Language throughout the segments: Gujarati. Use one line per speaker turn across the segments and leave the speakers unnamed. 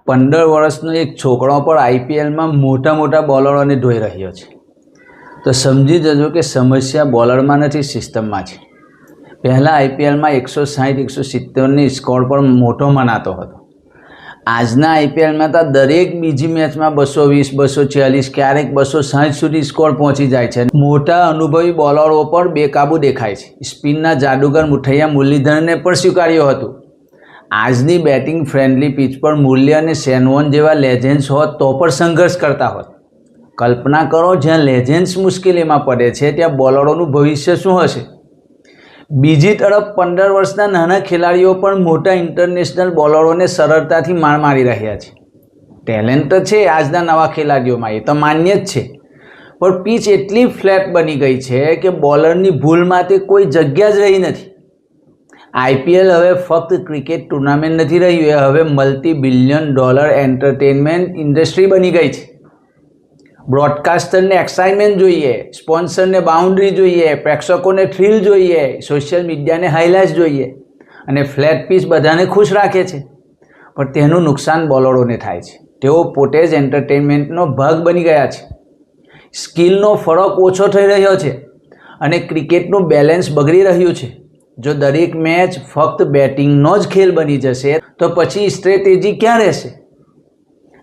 15 વર્ષનો એક છોકરો પણ આઈપીએલમાં મોટા મોટા બોલરોને ઢોઈ રહ્યો છે. તો સમજી જજો કે સમસ્યા બોલરમાં નથી, સિસ્ટમમાં છે. પહેલાં આઈપીએલમાં 160-170ની સ્કોર પણ મોટો મનાતો હતો. આજના આઈપીએલમાં તો દરેક બીજી મેચમાં 220-240 ક્યારેક 260 સુધી સ્કોર પહોંચી જાય છે. મોટા અનુભવી બોલરો પણ બેકાબૂ દેખાય છે. સ્પિનના જાદુગર મુઠૈયા મુરલીધરને પણ સ્વીકાર્યું હતું. આજની બેટિંગ ફ્રેન્ડલી પિચ પર મુરલી અને સેનવોન જેવા લેજેન્ડ્સ હોત તો પણ સંઘર્ષ કરતા હોત. કલ્પના કરો, જ્યાં લેજેન્ડ્સ મુશ્કેલીમાં પડે છે ત્યાં બોલરોનું ભવિષ્ય શું હશે? બીજી તરફ 15 વર્ષના નાના ખેલાડીઓ પણ મોટા ઇન્ટરનેશનલ બોલરોને સરળતાથી માર મારી રહ્યા છે. ટેલેન્ટ તો છે આજના નવા ખેલાડીઓમાં, એ તો માન્ય જ છે, પણ પીચ એટલી ફ્લેટ બની ગઈ છે કે બોલરની ભૂલ માટે કોઈ જગ્યા જ રહી નથી. આઈપીએલ હવે ફક્ત ક્રિકેટ ટુર્નામેન્ટ નથી રહ્યું, એ હવે $multi-billion એન્ટરટેનમેન્ટ ઇન્ડસ્ટ્રી બની ગઈ છે. બ્રોડકાસ્ટરને એક્સાઇટમેન્ટ જોઈએ, સ્પોન્સરને બાઉન્ડ્રી જોઈએ, પ્રેક્ષકોને થ્રિલ જોઈએ, સોશિયલ મીડિયાને હાઇલાઇટ્સ જોઈએ, અને ફ્લેટ પીચ બધાને ખુશ રાખે છે. પણ તેનું નુકસાન બોલરોને થાય છે. તેઓ પોતે જ એન્ટરટેનમેન્ટનો ભાગ બની ગયા છે. સ્કિલનો ફરક ઓછો થઈ રહ્યો છે અને ક્રિકેટનું બેલેન્સ બગડી રહ્યું છે. જો દરેક મેચ ફક્ત બેટિંગનો જ ખેલ બની જશે તો પછી સ્ટ્રેટેજી ક્યાં રહેશે?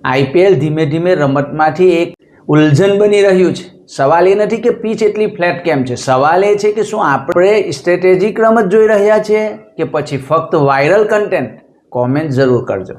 આઈપીએલ ધીમે ધીમે રમતમાંથી એક ઉલઝન બની રહ્યું છે. સવાલ એ નથી કે પીચ એટલી ફ્લેટ કેમ છે, સવાલ એ છે કે શું આપણે સ્ટ્રેટેજિક રમત જોઈ રહ્યા છીએ કે પછી ફક્ત વાયરલ કન્ટેન્ટ? કોમેન્ટ જરૂર કરજો.